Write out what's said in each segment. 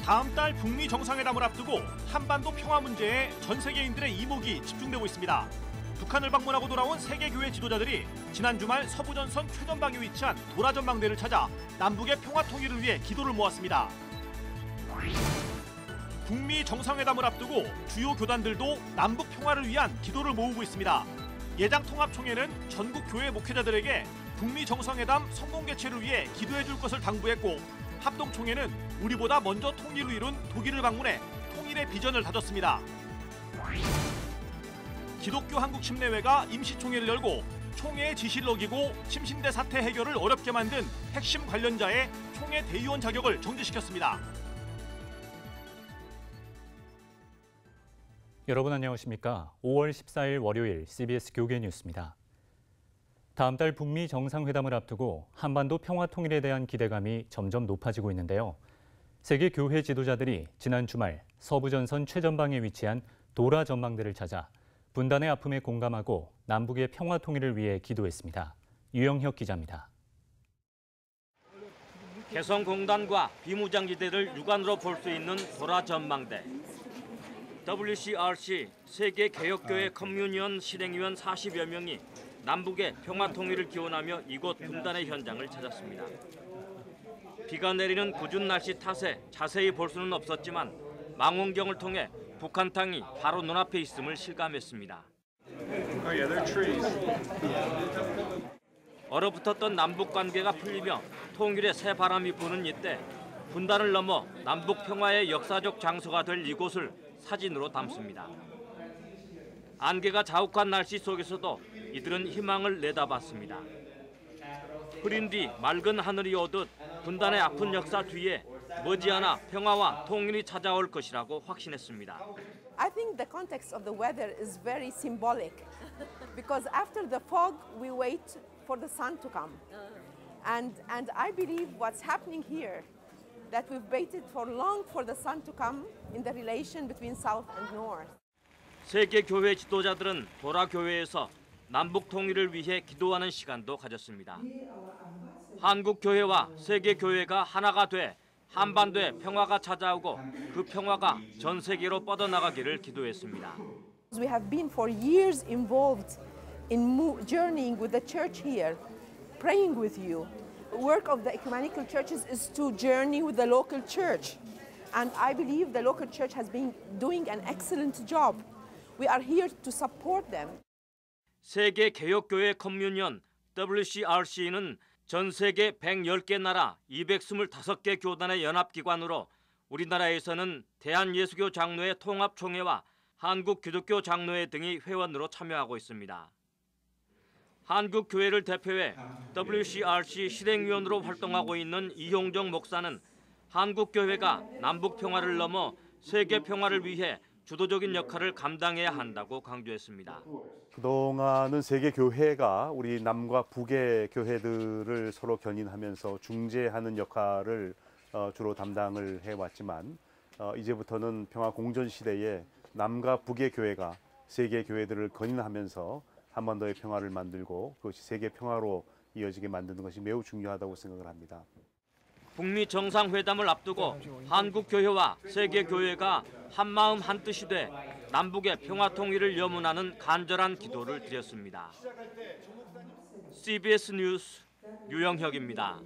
다음 달 북미 정상회담을 앞두고 한반도 평화 문제에 전 세계인들의 이목이 집중되고 있습니다. 북한을 방문하고 돌아온 세계교회 지도자들이 지난 주말 서부전선 최전방에 위치한 도라전망대를 찾아 남북의 평화 통일을 위해 기도를 모았습니다. 북미 정상회담을 앞두고 주요 교단들도 남북 평화를 위한 기도를 모으고 있습니다. 예장통합총회는 전국 교회 목회자들에게 북미 정상회담 성공 개최를 위해 기도해 줄 것을 당부했고, 합동총회는 우리보다 먼저 통일을 이룬 독일을 방문해 통일의 비전을 다졌습니다. 기독교 한국침례회가 임시총회를 열고 총회의 지시를 어기고 침신대 사태 해결을 어렵게 만든 핵심 관련자의 총회 대의원 자격을 정지시켰습니다. 여러분 안녕하십니까? 5월 14일 월요일 CBS 교계 뉴스입니다. 다음 달 북미 정상회담을 앞두고 한반도 평화 통일에 대한 기대감이 점점 높아지고 있는데요. 세계 교회 지도자들이 지난 주말 서부전선 최전방에 위치한 도라 전망대를 찾아 분단의 아픔에 공감하고 남북의 평화 통일을 위해 기도했습니다. 유영혁 기자입니다. 개성공단과 비무장지대를 육안으로 볼 수 있는 도라 전망대. WCRC 세계개혁교회 커뮤니언 실행위원 40여 명이 남북의 평화 통일을 기원하며 이곳 분단의 현장을 찾았습니다. 비가 내리는 궂은 날씨 탓에 자세히 볼 수는 없었지만 망원경을 통해 북한 땅이 바로 눈앞에 있음을 실감했습니다. 얼어붙었던 남북 관계가 풀리며 통일의 새 바람이 부는 이때 분단을 넘어 남북 평화의 역사적 장소가 될 이곳을 사진으로 담습니다. 안개가 자욱한 날씨 속에서도 이들은 희망을 내다봤습니다. 흐린 뒤 맑은 하늘이 오듯 분단의 아픈 역사 뒤에 머지않아 평화와 통일이 찾아올 것이라고 확신했습니다. I think the context of the weather is very symbolic because after the fog we wait for the sun to come. And I believe what's happening here that we've waited for long for the sun to come in the relation between south and north. 세계 교회 지도자들은 도라 교회에서 남북 통일을 위해 기도하는 시간도 가졌습니다. 한국 교회와 세계 교회가 하나가 돼 한반도에 평화가 찾아오고 그 평화가 전 세계로 뻗어나가기를 기도했습니다. We have been for years involved in journeying with the church here, praying with you. The work of the ecumenical churches is to journey with the local church. And I believe the local church has been doing an excellent job. We are here to support them. 세계 개혁교회 커뮤니언 WCRC는 전 세계 110개 나라 225개 교단의 연합기관으로 우리나라에서는 대한예수교 장로회 통합총회와 한국기독교 장로회 등이 회원으로 참여하고 있습니다. 한국교회를 대표해 WCRC 실행위원으로 활동하고 있는 이용정 목사는 한국교회가 남북평화를 넘어 세계평화를 위해 주도적인 역할을 감당해야 한다고 강조했습니다. 그동안은 세계교회가 우리 남과 북의 교회들을 서로 견인하면서 중재하는 역할을 주로 담당을 해왔지만 이제부터는 평화공전 시대에 남과 북의 교회가 세계교회들을 견인하면서 한반도의 평화를 만들고 그것이 세계평화로 이어지게 만드는 것이 매우 중요하다고 생각을 합니다. 북미 정상회담을 앞두고 한국교회와 세계교회가 한마음 한뜻이 돼 남북의 평화 통일을 염원하는 간절한 기도를 드렸습니다. CBS 뉴스 유영혁입니다.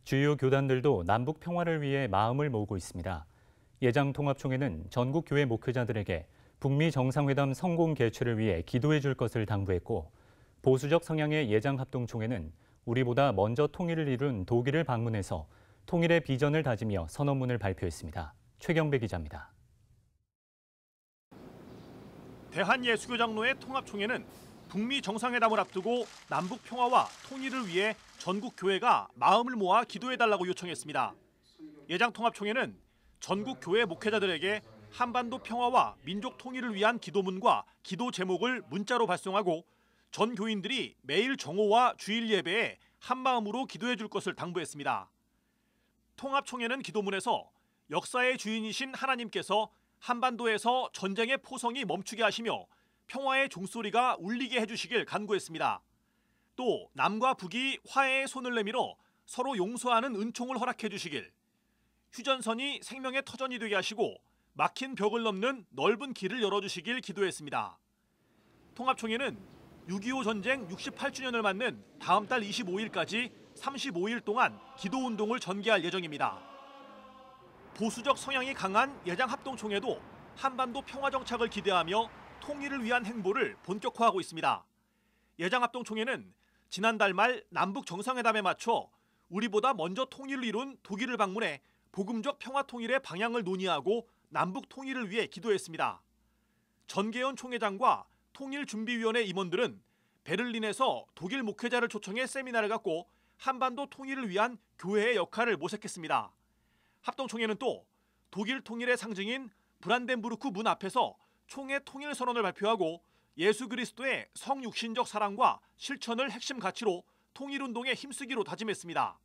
주요 교단들도 남북 평화를 위해 마음을 모으고 있습니다. 예장통합총회는 전국 교회 목회자들에게 북미 정상회담 성공 개최를 위해 기도해 줄 것을 당부했고, 보수적 성향의 예장합동총회는 우리보다 먼저 통일을 이룬 독일을 방문해서 통일의 비전을 다지며 선언문을 발표했습니다. 최경배 기자입니다. 대한예수교장로회 통합총회는 북미 정상회담을 앞두고 남북 평화와 통일을 위해 전국 교회가 마음을 모아 기도해달라고 요청했습니다. 예장통합총회는 전국 교회 목회자들에게 한반도 평화와 민족 통일을 위한 기도문과 기도 제목을 문자로 발송하고 전 교인들이 매일 정오와 주일 예배에 한마음으로 기도해 줄 것을 당부했습니다. 통합총회는 기도문에서 역사의 주인이신 하나님께서 한반도에서 전쟁의 포성이 멈추게 하시며 평화의 종소리가 울리게 해주시길 간구했습니다. 또 남과 북이 화해의 손을 내밀어 서로 용서하는 은총을 허락해 주시길, 휴전선이 생명의 터전이 되게 하시고 막힌 벽을 넘는 넓은 길을 열어주시길 기도했습니다. 통합총회는 6.25 전쟁 68주년을 맞는 다음 달 25일까지 35일 동안 기도운동을 전개할 예정입니다. 보수적 성향이 강한 예장합동총회도 한반도 평화정착을 기대하며 통일을 위한 행보를 본격화하고 있습니다. 예장합동총회는 지난달 말 남북 정상회담에 맞춰 우리보다 먼저 통일을 이룬 독일을 방문해 복음적 평화통일의 방향을 논의하고 남북 통일을 위해 기도했습니다. 전계현 총회장과 통일준비위원회 임원들은 베를린에서 독일 목회자를 초청해 세미나를 갖고 한반도 통일을 위한 교회의 역할을 모색했습니다. 합동총회는 또 독일 통일의 상징인 브란덴부르크 문 앞에서 총회 통일 선언을 발표하고 예수 그리스도의 성육신적 사랑과 실천을 핵심 가치로 통일운동에 힘쓰기로 다짐했습니다.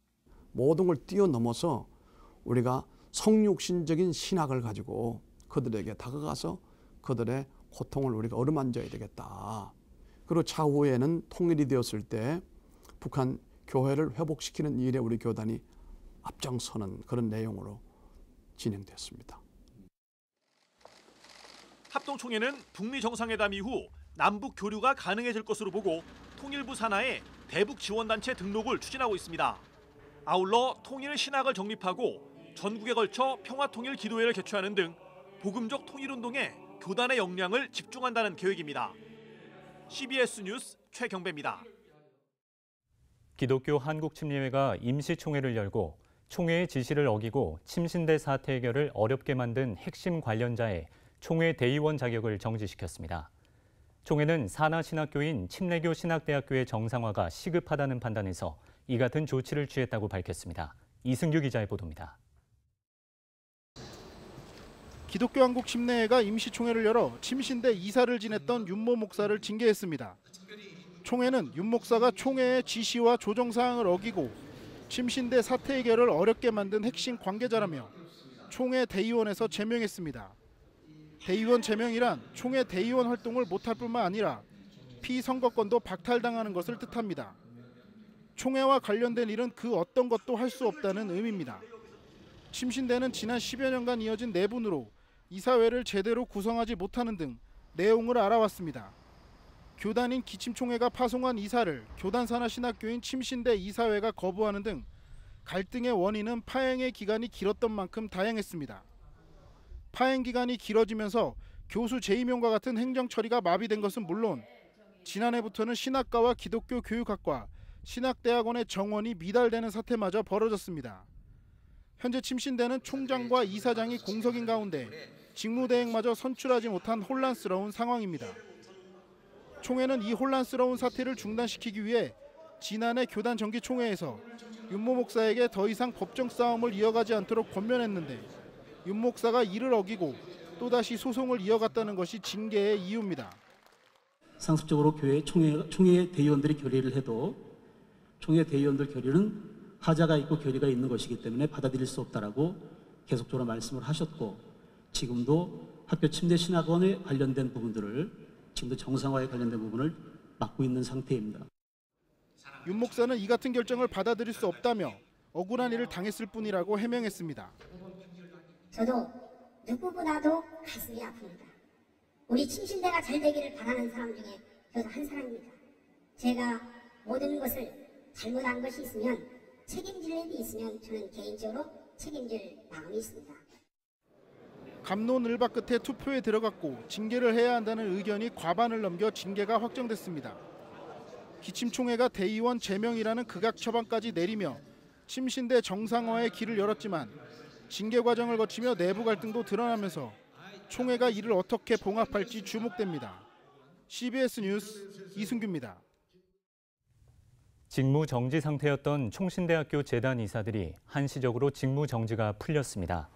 모든 걸 뛰어넘어서 우리가 성육신적인 신학을 가지고 그들에게 다가가서 그들의 고통을 우리가 어루만져야 되겠다. 그리고 차후에는 통일이 되었을 때 북한 교회를 회복시키는 일에 우리 교단이 앞장서는 그런 내용으로 진행됐습니다. 합동총회는 북미 정상회담 이후 남북 교류가 가능해질 것으로 보고 통일부 산하에 대북 지원단체 등록을 추진하고 있습니다. 아울러 통일 신학을 정립하고 전국에 걸쳐 평화통일 기도회를 개최하는 등 복음적 통일운동에 교단의 역량을 집중한다는 계획입니다. CBS 뉴스 최경배입니다. 기독교 한국침례회가 임시총회를 열고 총회의 지시를 어기고 침신대 사태 해결을 어렵게 만든 핵심 관련자의 총회 대의원 자격을 정지시켰습니다. 총회는 산하신학교인 침례교 신학대학교의 정상화가 시급하다는 판단에서 이 같은 조치를 취했다고 밝혔습니다. 이승규 기자의 보도입니다. 기독교 한국침례회가 임시총회를 열어 침신대 이사를 지냈던 윤모 목사를 징계했습니다. 총회는 윤 목사가 총회의 지시와 조정사항을 어기고 침신대 사태 해결을 어렵게 만든 핵심 관계자라며 총회 대의원에서 제명했습니다. 대의원 제명이란 총회 대의원 활동을 못할 뿐만 아니라 피선거권도 박탈당하는 것을 뜻합니다. 총회와 관련된 일은 그 어떤 것도 할 수 없다는 의미입니다. 침신대는 지난 10여 년간 이어진 내분으로 이사회를 제대로 구성하지 못하는 등 내용을 알아왔습니다. 교단인 기침총회가 파송한 이사를 교단 산하 신학교인 침신대 이사회가 거부하는 등 갈등의 원인은 파행의 기간이 길었던 만큼 다양했습니다. 파행 기간이 길어지면서 교수 재임용과 같은 행정 처리가 마비된 것은 물론 지난해부터는 신학과와 기독교 교육학과, 신학대학원의 정원이 미달되는 사태마저 벌어졌습니다. 현재 침신대는 총장과 이사장이 공석인 가운데 직무대행마저 선출하지 못한 혼란스러운 상황입니다. 총회는 이 혼란스러운 사태를 중단시키기 위해 지난해 교단 정기총회에서 윤모 목사에게 더 이상 법정 싸움을 이어가지 않도록 권면했는데 윤 목사가 이를 어기고 또다시 소송을 이어갔다는 것이 징계의 이유입니다. 상습적으로 교회 총회 대의원들이 결의를 해도 총회 대의원들 결의는 하자가 있고 결의가 있는 것이기 때문에 받아들일 수 없다라고 계속적으로 말씀을 하셨고 지금도 학교 침례 신학원에 관련된 부분들을 지금도 정상화에 관련된 부분을 맡고 있는 상태입니다. 윤 목사는 이 같은 결정을 받아들일 수 없다며 억울한 일을 당했을 뿐이라고 해명했습니다. 저도 누구보다도 가슴이 아픕니다. 우리 침신대가 잘 되기를 바라는 사람 중에 저도 한 사람입니다. 제가 모든 것을 잘못한 것이 있으면 책임질 일이 있으면 저는 개인적으로 책임질 마음이 있습니다. 갑론을박 끝에 투표에 들어갔고 징계를 해야 한다는 의견이 과반을 넘겨 징계가 확정됐습니다. 기침총회가 대의원 제명이라는 극악 처방까지 내리며 침신대 정상화의 길을 열었지만 징계 과정을 거치며 내부 갈등도 드러나면서 총회가 이를 어떻게 봉합할지 주목됩니다. CBS 뉴스 이승규입니다. 직무 정지 상태였던 총신대학교 재단 이사들이 한시적으로 직무 정지가 풀렸습니다.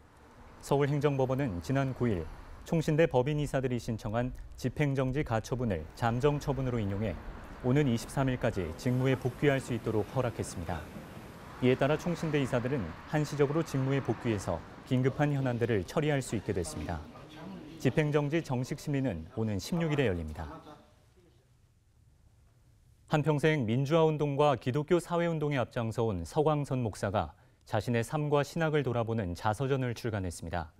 서울행정법원은 지난 9일 총신대 법인 이사들이 신청한 집행정지 가처분을 잠정 처분으로 인용해 오는 23일까지 직무에 복귀할 수 있도록 허락했습니다. 이에 따라 총신대 이사들은 한시적으로 직무에 복귀해서 긴급한 현안들을 처리할 수 있게 됐습니다. 집행정지 정식 심리는 오는 16일에 열립니다. 한평생 민주화운동과 기독교 사회운동에 앞장서온 서광선 목사가 자신의 삶과 신학을 돌아보는 자서전을 출간했습니다.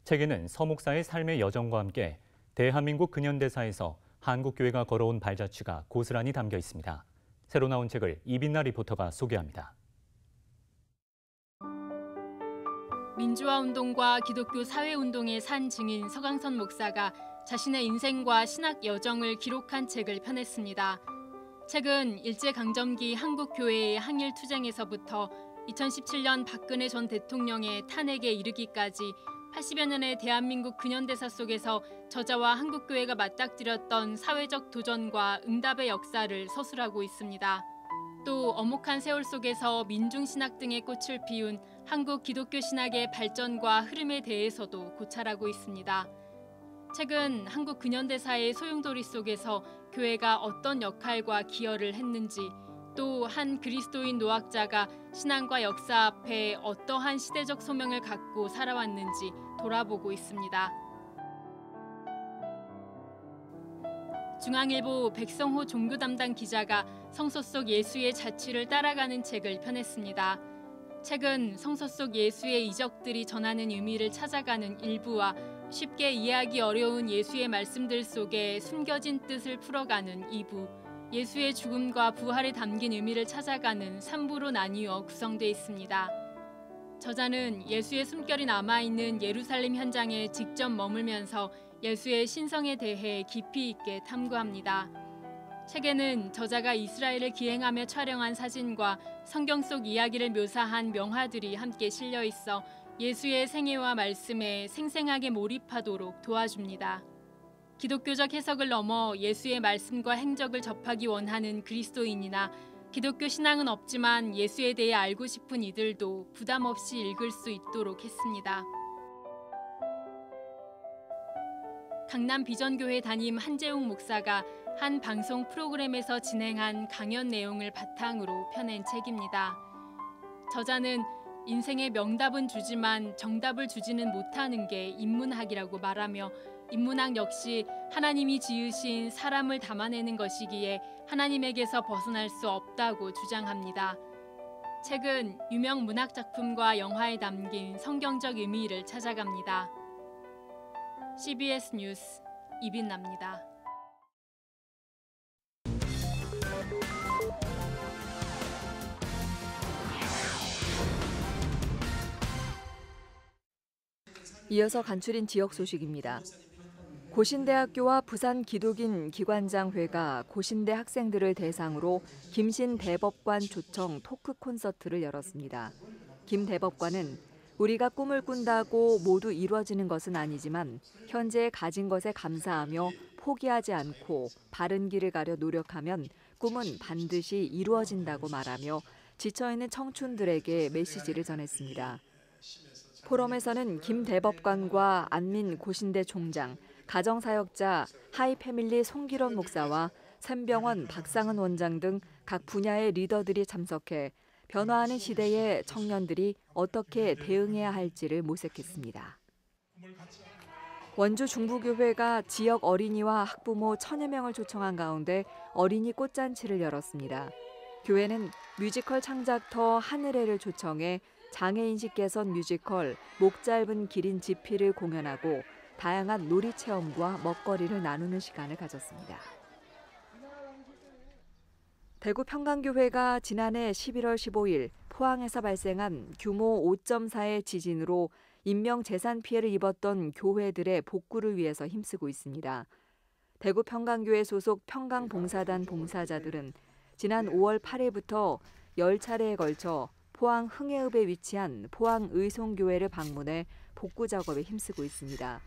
책에는 서 목사의 삶의 여정과 함께 대한민국 근현대사에서 한국교회가 걸어온 발자취가 고스란히 담겨 있습니다. 새로 나온 책을 이빈나 리포터가 소개합니다. 민주화운동과 기독교 사회운동의 산 증인 서강선 목사가 자신의 인생과 신학 여정을 기록한 책을 펴냈습니다. 책은 일제강점기 한국교회의 항일투쟁에서부터 2017년 박근혜 전 대통령의 탄핵에 이르기까지 80여 년의 대한민국 근현대사 속에서 저자와 한국교회가 맞닥뜨렸던 사회적 도전과 응답의 역사를 서술하고 있습니다. 또 엄혹한 세월 속에서 민중신학 등의 꽃을 피운 한국 기독교 신학의 발전과 흐름에 대해서도 고찰하고 있습니다. 책은 한국 근현대사의 소용돌이 속에서 교회가 어떤 역할과 기여를 했는지, 또 한 그리스도인 노학자가 신앙과 역사 앞에 어떠한 시대적 소명을 갖고 살아왔는지 돌아보고 있습니다. 중앙일보 백성호 종교 담당 기자가 성서 속 예수의 자취를 따라가는 책을 펴냈습니다. 책은 성서 속 예수의 이적들이 전하는 의미를 찾아가는 일부와 쉽게 이해하기 어려운 예수의 말씀들 속에 숨겨진 뜻을 풀어가는 2부, 예수의 죽음과 부활에 담긴 의미를 찾아가는 3부로 나뉘어 구성되어 있습니다. 저자는 예수의 숨결이 남아있는 예루살렘 현장에 직접 머물면서 예수의 신성에 대해 깊이 있게 탐구합니다. 책에는 저자가 이스라엘을 기행하며 촬영한 사진과 성경 속 이야기를 묘사한 명화들이 함께 실려 있어 예수의 생애와 말씀에 생생하게 몰입하도록 도와줍니다. 기독교적 해석을 넘어 예수의 말씀과 행적을 접하기 원하는 그리스도인이나 기독교 신앙은 없지만 예수에 대해 알고 싶은 이들도 부담 없이 읽을 수 있도록 했습니다. 강남 비전교회 담임 한재웅 목사가 한 방송 프로그램에서 진행한 강연 내용을 바탕으로 펴낸 책입니다. 저자는 인생의 명답은 주지만 정답을 주지는 못하는 게 인문학이라고 말하며 인문학 역시 하나님이 지으신 사람을 담아내는 것이기에 하나님에게서 벗어날 수 없다고 주장합니다. 책은 유명 문학 작품과 영화에 담긴 성경적 의미를 찾아갑니다. CBS 뉴스 이빈나입니다. 이어서 간추린 지역 소식입니다. 고신대학교와 부산기독인 기관장회가 고신대 학생들을 대상으로 김신 대법관 초청 토크 콘서트를 열었습니다. 김 대법관은 우리가 꿈을 꾼다고 모두 이루어지는 것은 아니지만 현재 가진 것에 감사하며 포기하지 않고 바른 길을 가려 노력하면 꿈은 반드시 이루어진다고 말하며 지쳐있는 청춘들에게 메시지를 전했습니다. 포럼에서는 김 대법관과 안민 고신대 총장, 가정사역자 하이패밀리 송기론 목사와 샘병원 박상은 원장 등 각 분야의 리더들이 참석해 변화하는 시대에 청년들이 어떻게 대응해야 할지를 모색했습니다. 원주 중부교회가 지역 어린이와 학부모 1000여 명을 초청한 가운데 어린이 꽃잔치를 열었습니다. 교회는 뮤지컬 창작터 하늘애를 초청해 장애인식 개선 뮤지컬 목 짧은 기린 지피를 공연하고 다양한 놀이 체험과 먹거리를 나누는 시간을 가졌습니다. 대구 평강교회가 지난해 11월 15일 포항에서 발생한 규모 5.4의 지진으로 인명재산 피해를 입었던 교회들의 복구를 위해서 힘쓰고 있습니다. 대구 평강교회 소속 평강봉사단 봉사자들은 지난 5월 8일부터 10차례에 걸쳐 포항 흥해읍에 위치한 포항의송교회를 방문해 복구 작업에 힘쓰고 있습니다.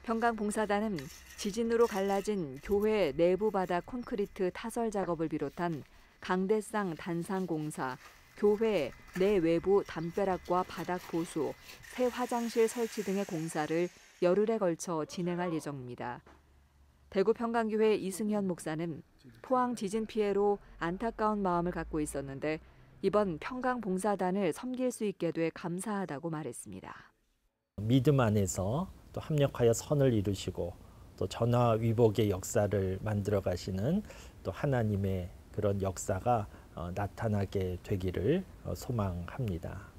평강봉사단은 지진으로 갈라진 교회 내부 바닥 콘크리트 타설 작업을 비롯한 강대상 단상공사, 교회 내외부 담벼락과 바닥 보수, 새 화장실 설치 등의 공사를 열흘에 걸쳐 진행할 예정입니다. 대구 평강교회 이승현 목사는 포항 지진 피해로 안타까운 마음을 갖고 있었는데 이번 평강봉사단을 섬길 수 있게 돼 감사하다고 말했습니다. 믿음 안에서 또 합력하여 선을 이루시고 또 전화위복의 역사를 만들어 가시는 또 하나님의 그런 역사가 나타나게 되기를 소망합니다.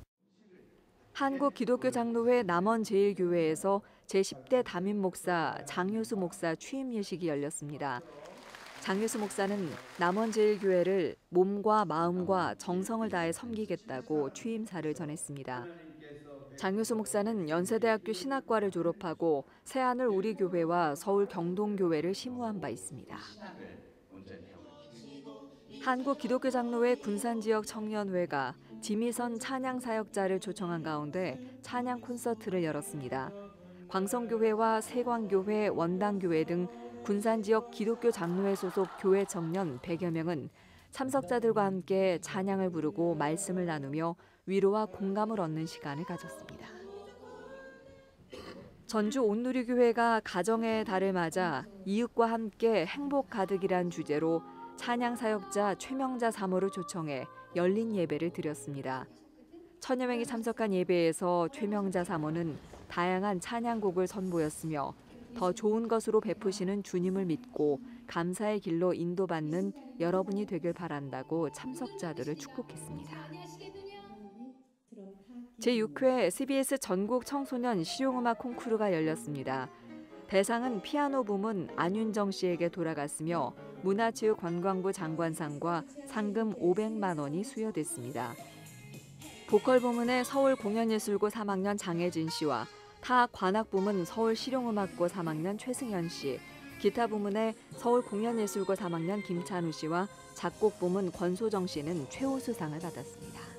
한국기독교장로회 남원제일교회에서 제10대 담임 목사 장효수 목사 취임 예식이 열렸습니다. 장효수 목사는 남원제일교회를 몸과 마음과 정성을 다해 섬기겠다고 취임사를 전했습니다. 장효수 목사는 연세대학교 신학과를 졸업하고 새하늘 우리교회와 서울 경동교회를 심우한 바 있습니다. 한국기독교장로회 군산지역 청년회가 지미선 찬양사역자를 초청한 가운데 찬양 콘서트를 열었습니다. 광성교회와 세광교회, 원당교회 등 군산지역 기독교 장로회 소속 교회 청년 100여 명은 참석자들과 함께 찬양을 부르고 말씀을 나누며 위로와 공감을 얻는 시간을 가졌습니다. 전주 온누리교회가 가정의 달을 맞아 이웃과 함께 행복 가득이란 주제로 찬양 사역자 최명자 사모를 초청해 열린 예배를 드렸습니다. 천여 명이 참석한 예배에서 최명자 사모는 다양한 찬양곡을 선보였으며 더 좋은 것으로 베푸시는 주님을 믿고 감사의 길로 인도받는 여러분이 되길 바란다고 참석자들을 축복했습니다. 제6회 CBS 전국 청소년 실용음악 콩쿠르가 열렸습니다. 대상은 피아노 부문 안윤정 씨에게 돌아갔으며 문화체육관광부 장관상과 상금 500만 원이 수여됐습니다. 보컬 부문의 서울공연예술고 3학년 장혜진 씨와 타악 관악 부문 서울실용음악고 3학년 최승현 씨, 기타 부문의 서울공연예술고 3학년 김찬우 씨와 작곡 부문 권소정 씨는 최우수상을 받았습니다.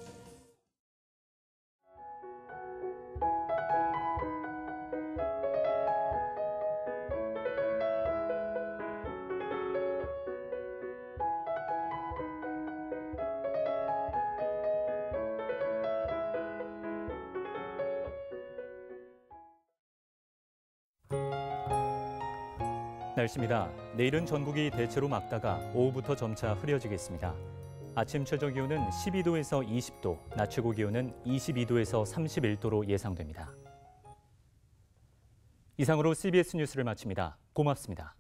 날씨입니다. 내일은 전국이 대체로 맑다가 오후부터 점차 흐려지겠습니다. 아침 최저 기온은 12도에서 20도, 낮 최고 기온은 22도에서 31도로 예상됩니다. 이상으로 CBS 뉴스를 마칩니다. 고맙습니다.